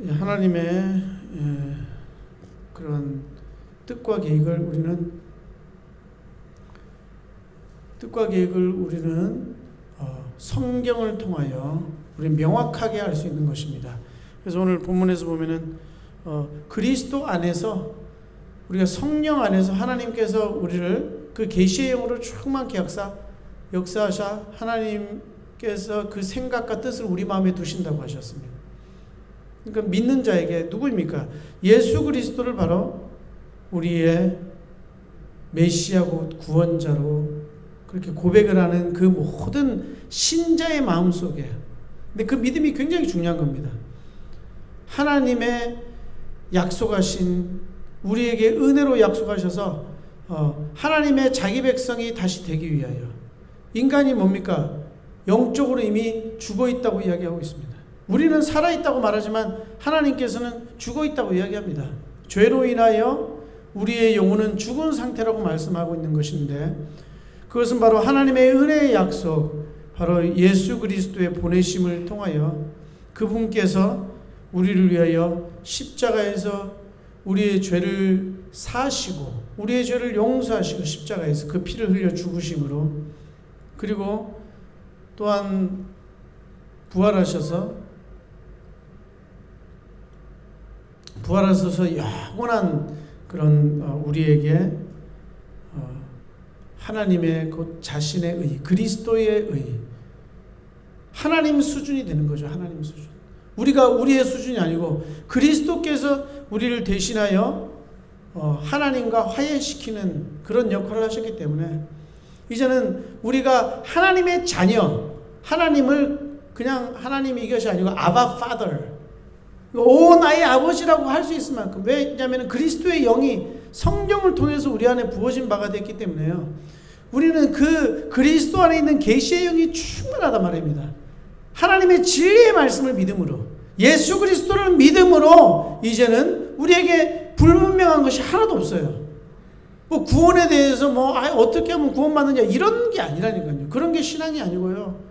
하나님의 그런 뜻과 계획을 우리는 성경을 통하여 우리 명확하게 알 수 있는 것입니다. 그래서 오늘 본문에서 보면은 그리스도 안에서 우리가 성령 안에서 하나님께서 우리를 그 계시의 영으로 충만케 역사하사 하나님께서 그 생각과 뜻을 우리 마음에 두신다고 하셨습니다. 그러니까 믿는 자에게 누구입니까? 예수 그리스도를 바로 우리의 메시아고 구원자로 그렇게 고백을 하는 그 모든 신자의 마음속에, 근데 그 믿음이 굉장히 중요한 겁니다. 하나님의 약속하신, 우리에게 은혜로 약속하셔서 하나님의 자기 백성이 다시 되기 위하여, 인간이 뭡니까? 영적으로 이미 죽어 있다고 이야기하고 있습니다. 우리는 살아 있다고 말하지만 하나님께서는 죽어 있다고 이야기합니다. 죄로 인하여 우리의 영혼은 죽은 상태라고 말씀하고 있는 것인데, 그것은 바로 하나님의 은혜의 약속, 바로 예수 그리스도의 보내심을 통하여 그분께서 우리를 위하여 십자가에서 우리의 죄를 사시고 우리의 죄를 용서하시고 십자가에서 그 피를 흘려 죽으심으로, 그리고 또한 부활하셔서 영원한 그런 우리에게 하나님의 곧 자신의 의, 그리스도의 의, 하나님 수준이 되는 거죠. 하나님 수준. 우리가 우리의 수준이 아니고 그리스도께서 우리를 대신하여 하나님과 화해시키는 그런 역할을 하셨기 때문에 이제는 우리가 하나님의 자녀, 하나님을 그냥 하나님이 이것이 아니고 아바 파더, 오 나의 아버지라고 할 수 있을 만큼, 왜냐하면 그리스도의 영이 성령을 통해서 우리 안에 부어진 바가 됐기 때문에요. 우리는 그 그리스도 안에 있는 계시의 영이 충분하단 말입니다. 하나님의 진리의 말씀을 믿음으로, 예수 그리스도를 믿음으로 이제는 우리에게 불분명한 것이 하나도 없어요. 뭐 구원에 대해서 어떻게 하면 구원받느냐 이런 게 아니라니까요. 그런 게 신앙이 아니고요.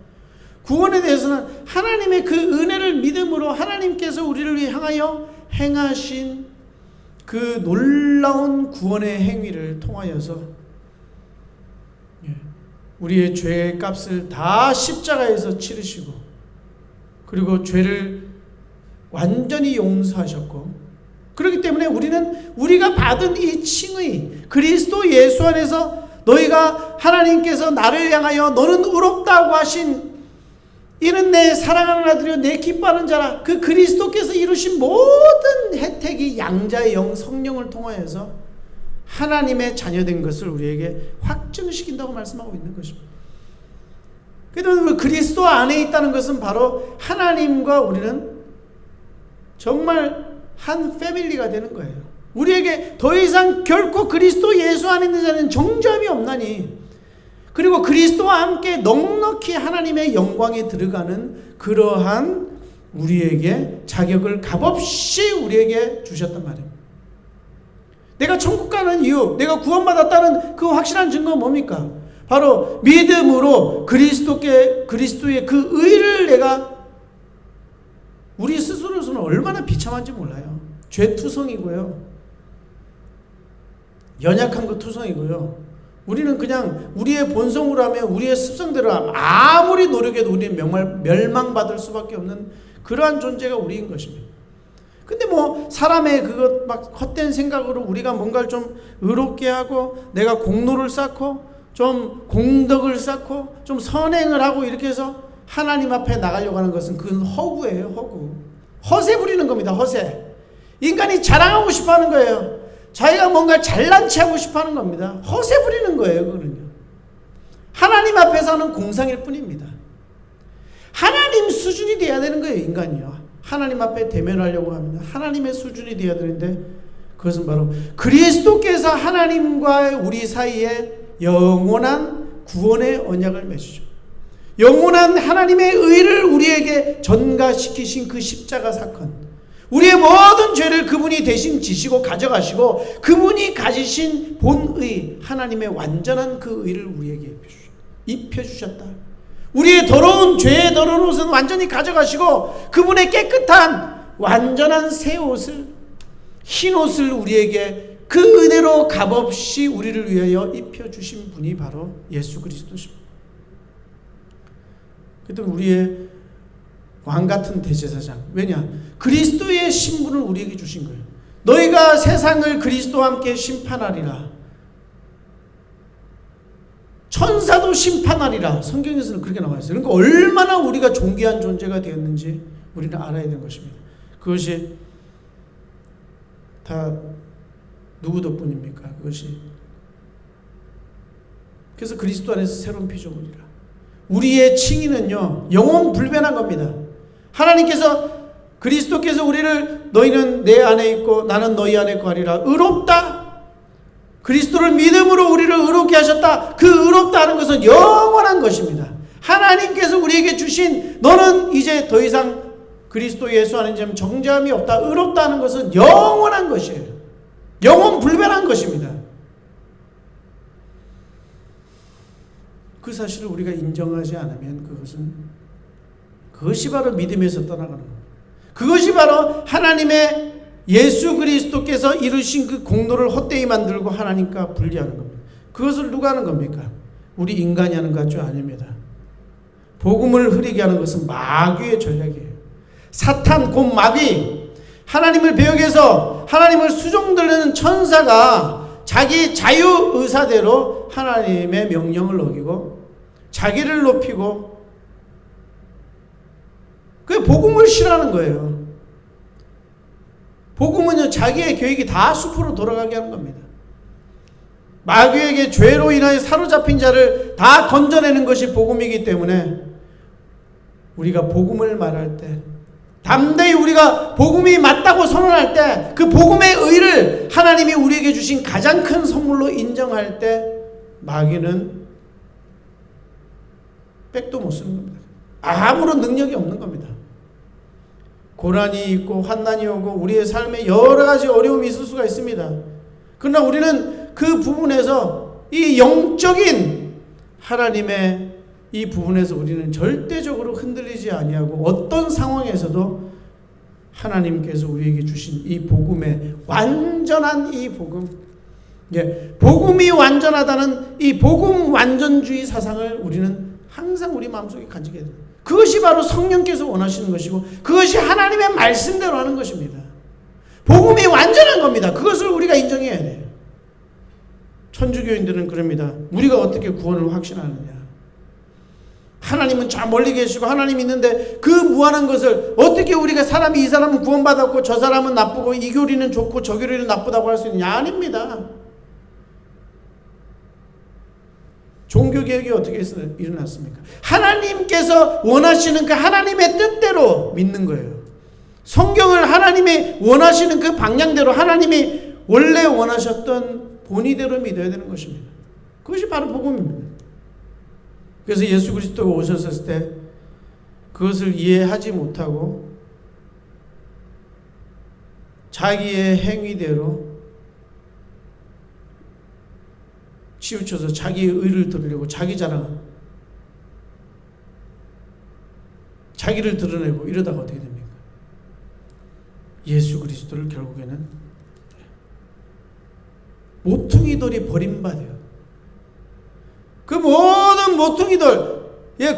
구원에 대해서는 하나님의 그 은혜를 믿음으로 하나님께서 우리를 향하여 행하신 그 놀라운 구원의 행위를 통하여서 우리의 죄의 값을 다 십자가에서 치르시고, 그리고 죄를 완전히 용서하셨고, 그렇기 때문에 우리는 우리가 받은 이 칭의, 그리스도 예수 안에서 너희가 하나님께서 나를 향하여 너는 의롭다고 하신 이는 내 사랑하는 아들이요 내 기뻐하는 자라, 그 그리스도께서 이루신 모든 혜택이 양자의 영 성령을 통하여서 하나님의 자녀된 것을 우리에게 확증시킨다고 말씀하고 있는 것입니다. 그래서 그리스도 안에 있다는 것은 바로 하나님과 우리는 정말 한 패밀리가 되는 거예요. 우리에게 더 이상 결코 그리스도 예수 안에 있는 자는 정죄함이 없나니, 그리고 그리스도와 함께 넉넉히 하나님의 영광에 들어가는 그러한 우리에게 자격을 값없이 우리에게 주셨단 말입니다. 내가 천국 가는 이유, 내가 구원받았다는 그 확실한 증거는 뭡니까? 바로 믿음으로 그리스도의 그 의를 내가, 우리 스스로서는 얼마나 비참한지 몰라요. 죄투성이고요. 연약한 거 투성이고요. 우리는 그냥 우리의 본성으로 하면, 우리의 습성대로 하면 아무리 노력해도 우리는 멸망받을 수밖에 없는 그러한 존재가 우리인 것입니다. 근데 사람의 그것 헛된 생각으로 우리가 뭔가를 좀 의롭게 하고, 내가 공로를 쌓고, 좀 공덕을 쌓고, 좀 선행을 하고, 이렇게 해서 하나님 앞에 나가려고 하는 것은 그건 허구예요. 허구. 허세 부리는 겁니다. 허세. 인간이 자랑하고 싶어 하는 거예요. 자기가 뭔가 잘난 체 하고 싶어 하는 겁니다. 허세 부리는 거예요. 그거는요. 하나님 앞에서는 공상일 뿐입니다. 하나님 수준이 돼야 되는 거예요. 인간이요. 하나님 앞에 대면하려고 하면 하나님의 수준이 돼야 되는데, 그것은 바로 그리스도께서 하나님과 우리 사이에 영원한 구원의 언약을 맺으죠. 영원한 하나님의 의를 우리에게 전가시키신 그 십자가 사건, 우리의 모든 죄를 그분이 대신 지시고 가져가시고, 그분이 가지신 본의, 하나님의 완전한 그 의를 우리에게 입혀주셨다. 우리의 더러운, 죄의 더러운 옷은 완전히 가져가시고, 그분의 깨끗한 완전한 새 옷을, 흰 옷을 우리에게 그 은혜로 값없이 우리를 위하여 입혀주신 분이 바로 예수 그리스도십니다. 그때 우리의 왕같은 대제사장. 왜냐? 그리스도의 신분을 우리에게 주신 거예요. 너희가 세상을 그리스도와 함께 심판하리라. 천사도 심판하리라. 성경에서는 그렇게 나와 있어요. 그러니까 얼마나 우리가 존귀한 존재가 되었는지 우리는 알아야 되는 것입니다. 그것이 다 누구 덕분입니까? 그것이. 그래서 그리스도 안에서 새로운 피조물이라. 우리의 칭의는요, 영원 불변한 겁니다. 하나님께서, 그리스도께서 우리를 너희는 내 안에 있고 나는 너희 안에 거하리라. 의롭다. 그리스도를 믿음으로 우리를 의롭게 하셨다. 그 의롭다 하는 것은 영원한 것입니다. 하나님께서 우리에게 주신, 너는 이제 더 이상 그리스도 예수 안에 점 정죄함이 없다. 의롭다 하는 것은 영원한 것이에요. 영원 불변한 것입니다. 그 사실을 우리가 인정하지 않으면 그것이 바로 믿음에서 떠나가는 겁니다. 그것이 바로 하나님의 예수 그리스도께서 이루신 그 공로를 헛되이 만들고 하나님과 분리하는 겁니다. 그것을 누가 하는 겁니까? 우리 인간이 하는 것 같죠? 아닙니다. 복음을 흐리게 하는 것은 마귀의 전략이에요. 사탄 곧 마귀, 하나님을 배역해서 하나님을 수종들는 천사가 자기 자유의사대로 하나님의 명령을 어기고 자기를 높이고, 그게 복음을 싫어하는 거예요. 복음은요, 자기의 계획이 다 숲으로 돌아가게 하는 겁니다. 마귀에게 죄로 인하여 사로잡힌 자를 다 건져내는 것이 복음이기 때문에 우리가 복음을 말할 때, 담대히 우리가 복음이 맞다고 선언할 때, 그 복음의 의를 하나님이 우리에게 주신 가장 큰 선물로 인정할 때 마귀는 백도 못 쓰는 겁니다. 아무런 능력이 없는 겁니다. 고난이 있고 환난이 오고 우리의 삶에 여러 가지 어려움이 있을 수가 있습니다. 그러나 우리는 그 부분에서, 이 영적인 하나님의 이 부분에서 우리는 절대적으로 흔들리지 아니하고 어떤 상황에서도 하나님께서 우리에게 주신 이 복음의 완전한 이 복음, 복음이 완전하다는 이 복음 완전주의 사상을 우리는 항상 우리 마음속에 간직해야 됩니다. 그것이 바로 성령께서 원하시는 것이고 그것이 하나님의 말씀대로 하는 것입니다. 복음이 완전한 겁니다. 그것을 우리가 인정해야 돼요. 천주교인들은 그럽니다. 우리가 어떻게 구원을 확신하느냐. 하나님은 저 멀리 계시고 하나님이 있는데 그 무한한 것을 어떻게 우리가 이 사람은 구원받았고 저 사람은 나쁘고 이 교리는 좋고 저 교리는 나쁘다고 할 수 있느냐. 아닙니다. 종교개혁이 어떻게 일어났습니까? 하나님께서 원하시는 그 하나님의 뜻대로 믿는 거예요. 성경을 하나님이 원하시는 그 방향대로, 하나님이 원래 원하셨던 본의대로 믿어야 되는 것입니다. 그것이 바로 복음입니다. 그래서 예수 그리스도가 오셨을 때 그것을 이해하지 못하고 자기의 행위대로 치우쳐서 자기의 의를 드러내고 자기 자랑, 자기를 드러내고 이러다가 어떻게 됩니까? 예수 그리스도를 결국에는 모퉁이돌이 버림받아요. 그 모든 모퉁이돌,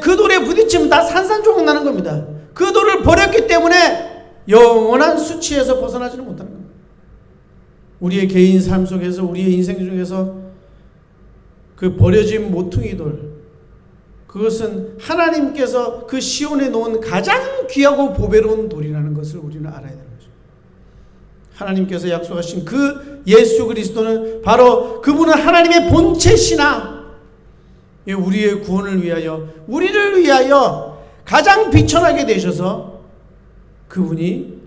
그 돌에 부딪히면 다 산산조각 나는 겁니다. 그 돌을 버렸기 때문에 영원한 수치에서 벗어나지는 못하는 겁니다. 우리의 개인 삶 속에서, 우리의 인생 중에서 그 버려진 모퉁이돌, 그것은 하나님께서 그 시온에 놓은 가장 귀하고 보배로운 돌이라는 것을 우리는 알아야 되는 거죠. 하나님께서 약속하신 그 예수 그리스도는 바로, 그분은 하나님의 본체시나 우리의 구원을 위하여, 우리를 위하여 가장 비천하게 되셔서 그분이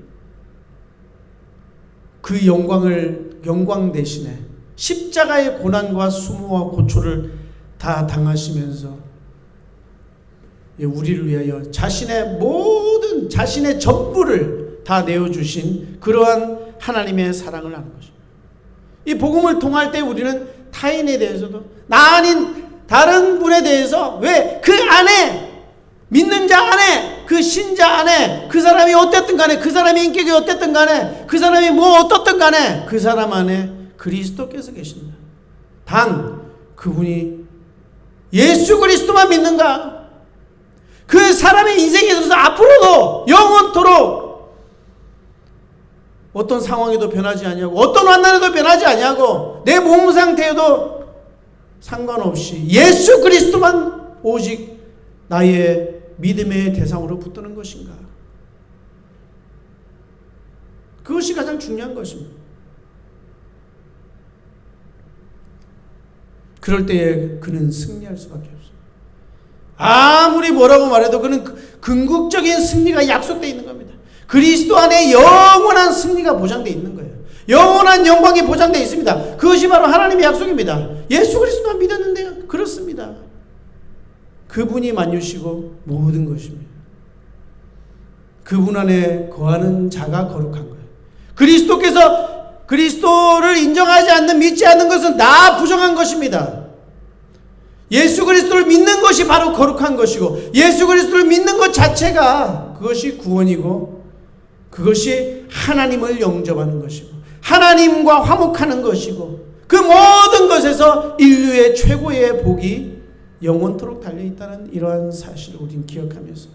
그 영광 대신에 십자가의 고난과 수모와 고초를 다 당하시면서 우리를 위하여 자신의 모든, 자신의 전부를 다 내어주신 그러한 하나님의 사랑을 아는 것입니다. 이 복음을 통할 때 우리는 타인에 대해서도, 나 아닌 다른 분에 대해서 왜 그 안에 믿는 자 안에, 그 신자 안에, 그 사람이 어땠든 간에, 그 사람의 인격이 어땠든 간에, 그 사람이 뭐 어떻든 간에 그 사람 안에 그리스도께서 계신다. 단 그분이 예수 그리스도만 믿는가? 그 사람의 인생에 있어서 앞으로도 영원토록 어떤 상황에도 변하지 아니하고 어떤 환난에도 변하지 아니하고 내 몸 상태에도 상관없이 예수 그리스도만 오직 나의 믿음의 대상으로 붙드는 것인가? 그것이 가장 중요한 것입니다. 그럴 때에 그는 승리할 수밖에 없어요. 아무리 뭐라고 말해도 그는 궁극적인 승리가 약속되어 있는 겁니다. 그리스도 안에 영원한 승리가 보장되어 있는 거예요. 영원한 영광이 보장되어 있습니다. 그것이 바로 하나님의 약속입니다. 예수 그리스도만 믿었는데요. 그렇습니다. 그분이 만유시고 모든 것입니다. 그분 안에 거하는 자가 거룩한 거예요. 그리스도를 인정하지 않는, 믿지 않는 것은 다 부정한 것입니다. 예수 그리스도를 믿는 것이 바로 거룩한 것이고, 예수 그리스도를 믿는 것 자체가 그것이 구원이고, 그것이 하나님을 영접하는 것이고, 하나님과 화목하는 것이고, 그 모든 것에서 인류의 최고의 복이 영원토록 달려있다는 이러한 사실을 우리는 기억하면서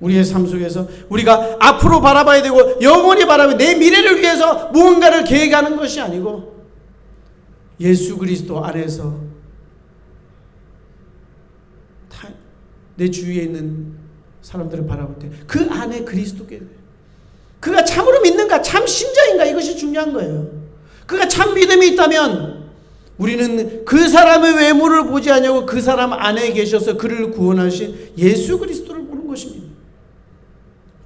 우리의 삶 속에서 우리가 앞으로 바라봐야 되고 영원히 바라봐야 내 미래를 위해서 무언가를 계획하는 것이 아니고 예수 그리스도 안에서 내 주위에 있는 사람들을 바라볼 때 그 안에 그리스도께 그가 참으로 믿는가, 참 신자인가, 이것이 중요한 거예요. 그가 참 믿음이 있다면 우리는 그 사람의 외모를 보지 않냐고 그 사람 안에 계셔서 그를 구원하신 예수 그리스도를 보는 것입니다.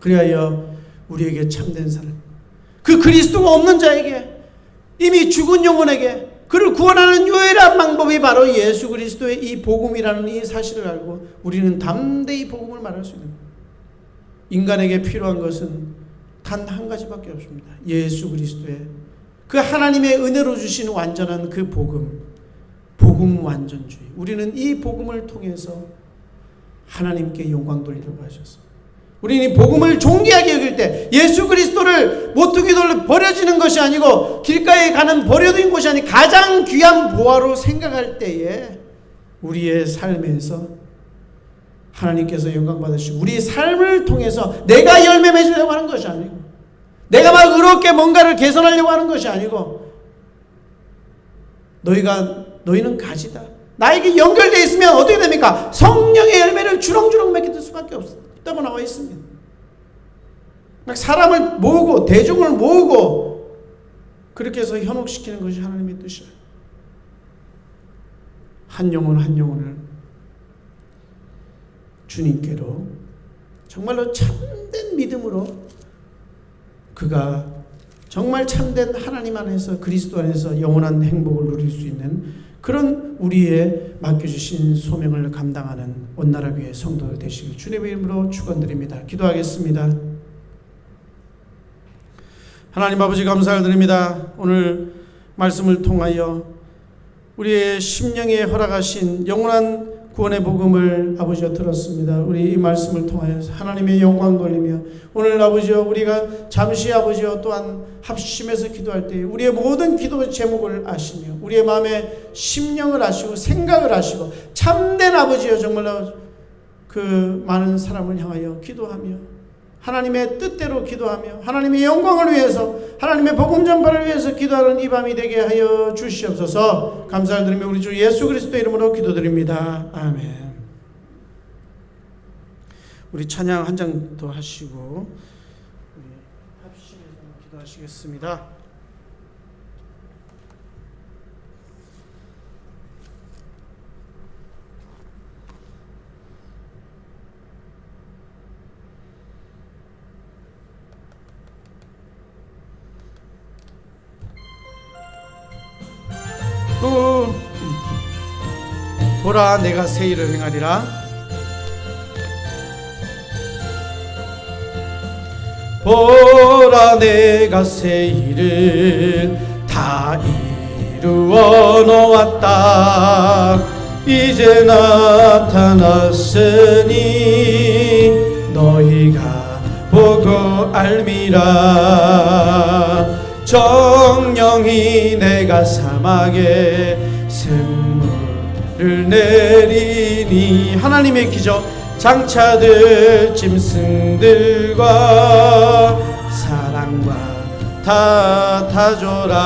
그리하여 우리에게 참된 사람, 그 그리스도가 없는 자에게, 이미 죽은 영혼에게 그를 구원하는 유일한 방법이 바로 예수 그리스도의 이 복음이라는 이 사실을 알고 우리는 담대히 복음을 말할 수 있는 거예요. 인간에게 필요한 것은 단 한 가지밖에 없습니다. 예수 그리스도의 그 하나님의 은혜로 주신 완전한 그 복음 완전주의. 우리는 이 복음을 통해서 하나님께 영광 돌리려고 하셨습니다. 우리는 이 복음을 존귀하게 여길 때 예수 그리스도를 모퉁이 돌로 버려지는 것이 아니고 길가에 가는 버려진 곳이 아니고 가장 귀한 보화로 생각할 때에 우리의 삶에서 하나님께서 영광 받으시고 우리 삶을 통해서 내가 열매 맺으려고 하는 것이 아니고 내가 막 의롭게 뭔가를 개선하려고 하는 것이 아니고 너희는 가지다. 나에게 연결되어 있으면 어떻게 됩니까? 성령의 열매를 주렁주렁 맺게 될 수밖에 없다고 나와 있습니다. 막 사람을 모으고 대중을 모으고 그렇게 해서 현혹시키는 것이 하나님의 뜻이에요. 한 영혼 한 영혼을 주님께로 정말로 참된 믿음으로 그가 정말 참된 하나님 안에서 그리스도 안에서 영원한 행복을 누릴 수 있는 그런 우리의 맡겨주신 소명을 감당하는 온나라 교회 성도들 되시길 주님의 이름으로 축원드립니다. 기도하겠습니다. 하나님 아버지 감사를 드립니다. 오늘 말씀을 통하여 우리의 심령에 허락하신 영원한 구원의 복음을 아버지여 들었습니다. 우리 이 말씀을 통하여 하나님의 영광 돌리며 오늘 아버지여 우리가 잠시 아버지여 또한 합심해서 기도할 때 우리의 모든 기도 제목을 아시며 우리의 마음의 심령을 아시고 생각을 아시고 참된 아버지여 정말로 그 많은 사람을 향하여 기도하며 하나님의 뜻대로 기도하며 하나님의 영광을 위해서 하나님의 복음 전파를 위해서 기도하는 이 밤이 되게 하여 주시옵소서. 감사를 드리며 우리 주 예수 그리스도 이름으로 기도드립니다. 아멘. 우리 찬양 한 장 더 하시고 우리 합심해서 기도하시겠습니다. 보라 내가 새 일을 행하리라. 보라 내가 새 일을 다 이루어 놓았다. 이제 나타났으니 우리가 보고 알미라. 정령이 내가 사막에 샘물을 내리니. 하나님의 기적. 장차들 짐승들과 사랑과 다 타줘라.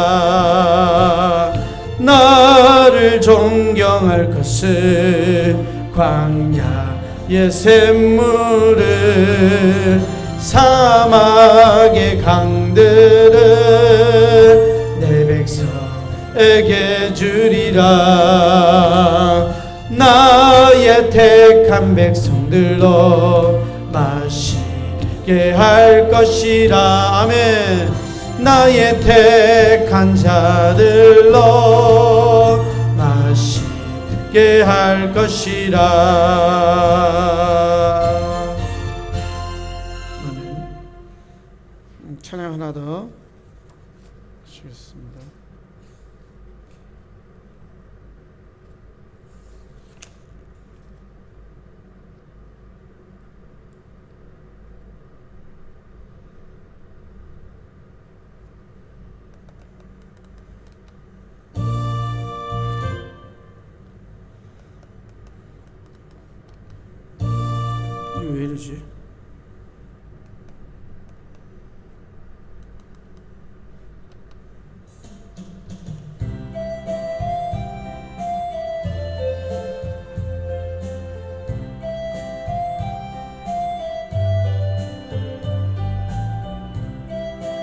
나를 존경할 것을 광야의 샘물을 사막의 강들을 내 백성에게 주리라. 나의 택한 백성들로 마시게 할 것이라. 아멘. 나의 택한 자들로 마시게 할 것이라. 아멘. 찬양 하나 더 주겠습니다. 왜 이러지?